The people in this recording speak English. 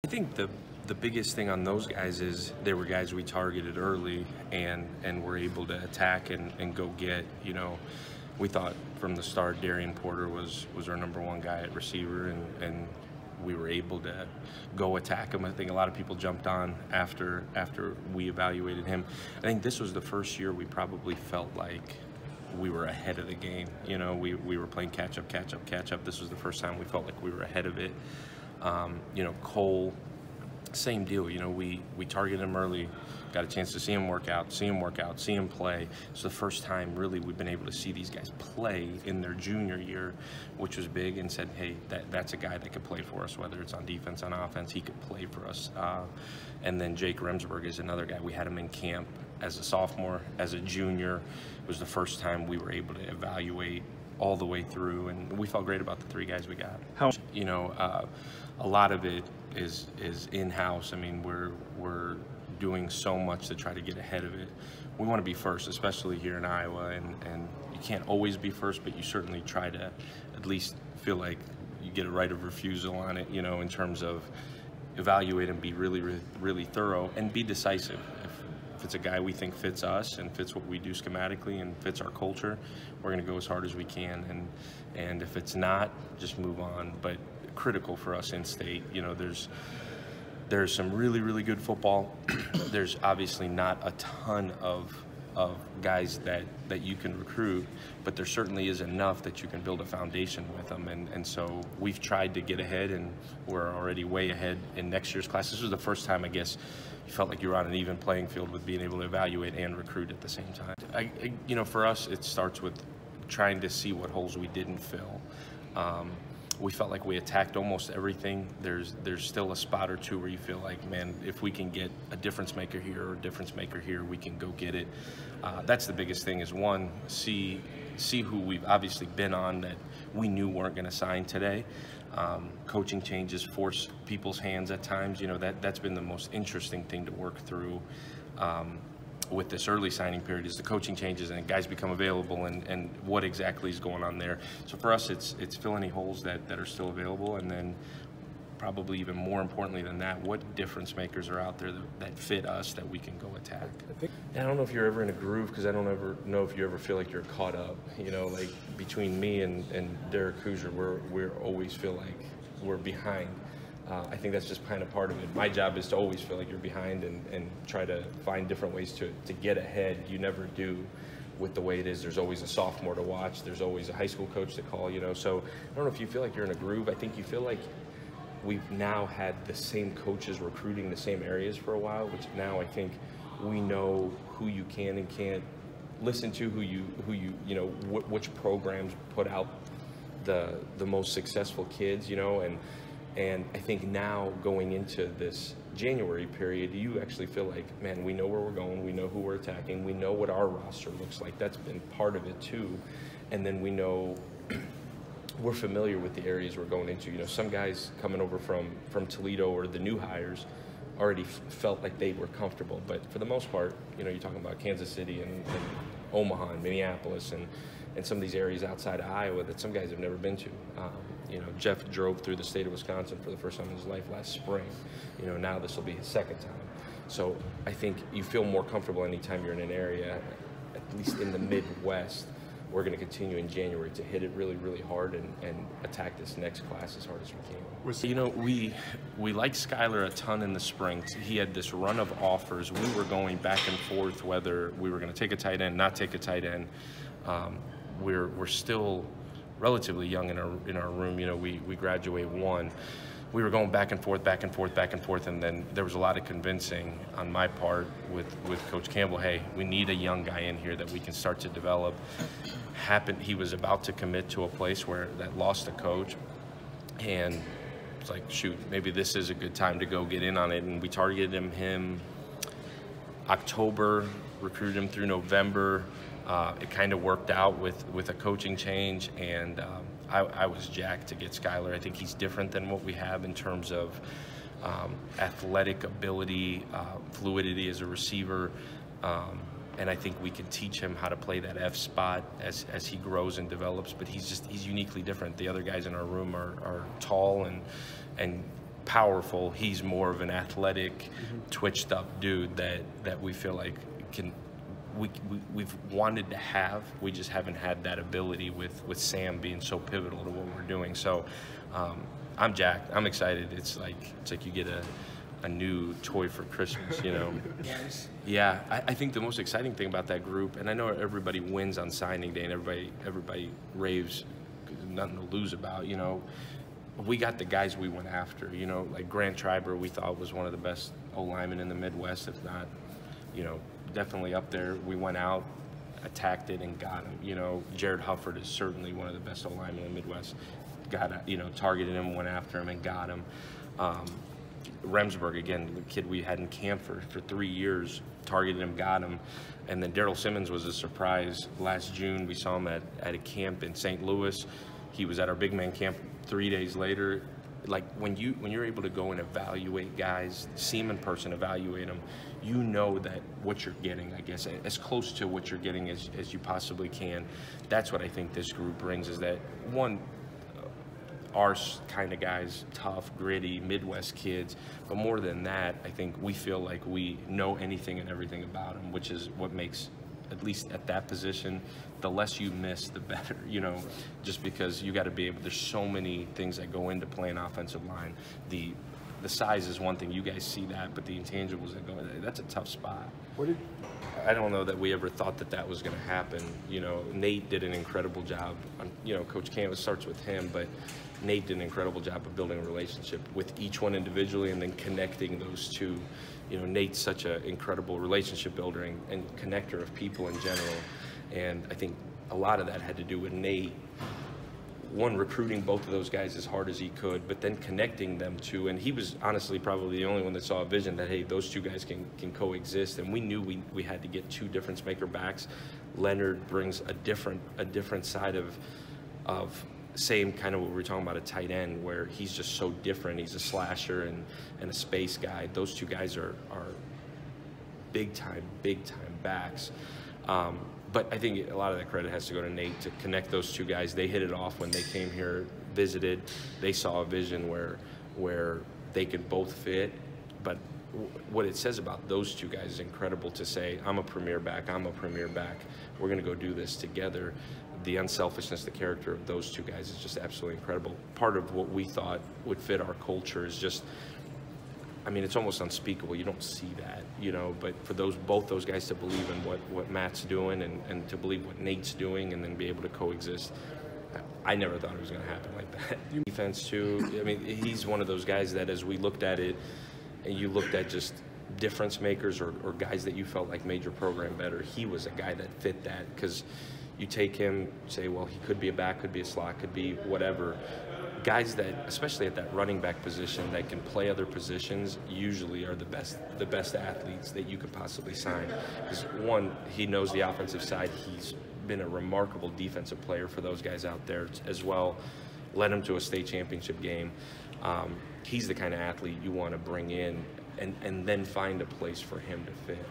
I think the biggest thing on those guys is they were guys we targeted early and were able to attack and go get. You know, we thought from the start Darian Porter was our #1 guy at receiver, and we were able to go attack him. I think a lot of people jumped on after we evaluated him. I think this was the first year we probably felt like we were ahead of the game. You know, we were playing catch up. This was the first time we felt like we were ahead of it. You know, Cole, same deal. You know, we targeted him early, got a chance to see him work out, see him play. It's the first time really we've been able to see these guys play in their junior year, which was big, and said, hey, that's a guy that could play for us, whether it's on defense, on offense, he could play for us. And then Jake Remsburg is another guy. We had him in camp as a sophomore, as a junior. It was the first time we were able to evaluate all the way through, and we felt great about the 3 guys we got. You know, a lot of it is in-house. I mean, we're doing so much to try to get ahead of it. We want to be first, especially here in Iowa, and you can't always be first, but you certainly try to at least feel like you get a right of refusal on it, you know, in terms of evaluate and be really thorough and be decisive. If it's a guy we think fits us and fits what we do schematically and fits our culture, we're going to go as hard as we can. And if it's not, just move on. But critical for us in state, you know, there's some really good football. There's obviously not a ton of guys that you can recruit, but there certainly is enough that you can build a foundation with them. And so we've tried to get ahead, and we're already way ahead in next year's class. This was the first time, I guess, you felt like you were on an even playing field with being able to evaluate and recruit at the same time. You know, for us, it starts with trying to see what holes we didn't fill. We felt like we attacked almost everything. There's still a spot or two where you feel like, man, if we can get a difference maker here or a difference maker here, we can go get it. That's the biggest thing, is one, see who we've obviously been on that we knew weren't going to sign today. Coaching changes force people's hands at times. You know, that's been the most interesting thing to work through with this early signing period, is the coaching changes and guys become available, and what exactly is going on there. So for us, it's fill any holes that are still available, and then probably even more importantly than that, what difference makers are out there that fit us that we can go attack. I don't know if you're ever in a groove, because I don't ever know if you ever feel like you're caught up. You know, like between me and Derek Hoosier, we're always feel like we're behind. I think that's just kind of part of it. My job is to always feel like you're behind and try to find different ways to get ahead. You never do with the way it is. There's always a sophomore to watch. There's always a high school coach to call, you know. So I don't know if you feel like you're in a groove. I think you feel like we've now had the same coaches recruiting the same areas for a while, which now I think we know who you can and can't listen to, who you know, which programs put out the most successful kids, you know, and I think now going into this January period, you actually feel like, man, we know where we're going, we know who we're attacking, we know what our roster looks like. That's been part of it too. And then we know we're familiar with the areas we're going into. You know, some guys coming over from Toledo, or the new hires, already felt like they were comfortable. But for the most part, you know, you're talking about Kansas City and Omaha and Minneapolis and some of these areas outside of Iowa that some guys have never been to. You know, Jeff drove through the state of Wisconsin for the first time in his life last spring. You know, now this will be his second time. So I think you feel more comfortable anytime you're in an area, at least in the Midwest. We're going to continue in January to hit it really hard and attack this next class as hard as we can. You know, we liked Skylar a ton in the spring. He had this run of offers. We were going back and forth whether we were going to take a tight end, not take a tight end. We're still relatively young in our room. You know, we graduate 1. We were going back and forth, and then there was a lot of convincing on my part with Coach Campbell. Hey, we need a young guy in here that we can start to develop. He was about to commit to a place that lost a coach, and it's like, shoot, maybe this is a good time to go get in on it. And we targeted him October, recruited him through November. It kind of worked out with a coaching change, and I was jacked to get Skylar. I think he's different than what we have in terms of athletic ability, fluidity as a receiver, and I think we can teach him how to play that F spot as he grows and develops. But he's uniquely different. The other guys in our room are tall and powerful. He's more of an athletic, twitched up dude that we feel like we've wanted to have. We just haven't had that ability with Sam being so pivotal to what we're doing. So I'm jacked. I'm excited. It's like you get a new toy for Christmas, you know. Yeah, I think the most exciting thing about that group, and I know everybody wins on signing day and everybody raves, nothing to lose about, you know. We got the guys we went after, you know, like Grant Triber we thought was one of the best O-linemen in the Midwest, if not, you know, definitely up there. We went out, attacked it, and got him. You know, Jared Hufford is certainly one of the best O-linemen in the Midwest. Got, you know, targeted him, went after him, and got him. Remsburg, again, the kid we had in camp for 3 years, targeted him, got him. And then Daryl Simmons was a surprise. Last June, we saw him at a camp in St. Louis. He was at our big man camp 3 days later. Like when you're able to go and evaluate guys, see them in person, evaluate them, you know that what you're getting, I guess, as close to what you're getting as you possibly can. That's what I think this group brings, is that one, our kind of guys, tough, gritty, Midwest kids, but more than that, I think we feel like we know anything and everything about them, which is what makes, at least at that position, the less you miss, the better, you know, just because you got to be able, there's so many things that go into playing offensive line. The size is one thing, you guys see that, but the intangibles that go, that's a tough spot. I don't know that we ever thought that was going to happen. You know, Nate did an incredible job. You know, Coach Canvas starts with him, but Nate did an incredible job of building a relationship with each one individually and then connecting those two. You know, Nate's such an incredible relationship builder and connector of people in general. And I think a lot of that had to do with Nate, one, recruiting both of those guys as hard as he could, but then connecting them to, and he was honestly probably the only one that saw a vision that, hey, those two guys can coexist. And we knew we had to get two difference maker backs. Leonard brings a different side of same kind of what we were talking about, a tight end, where he's just so different. He's a slasher and a space guy. Those two guys are big time backs. But I think a lot of that credit has to go to Nate to connect those two guys. They hit it off when they came here, visited. They saw a vision where they could both fit. But what it says about those two guys is incredible, to say, I'm a premier back, I'm a premier back. We're going to go do this together. The unselfishness, the character of those two guys is just absolutely incredible. Part of what we thought would fit our culture is just, I mean, it's almost unspeakable. You don't see that, you know, but for both those guys to believe in what Matt's doing and to believe what Nate's doing and then be able to coexist, I never thought it was going to happen like that. Defense, too, I mean, he's one of those guys that as we looked at it, and you looked at just difference makers or guys that you felt like made your program better, he was a guy that fit that, because you take him, say, well, he could be a back, could be a slot, could be whatever. Guys that, especially at that running back position, that can play other positions, usually are the best athletes that you could possibly sign. Because one, he knows the offensive side. He's been a remarkable defensive player for those guys out there as well. Led him to a state championship game. He's the kind of athlete you want to bring in and then find a place for him to fit.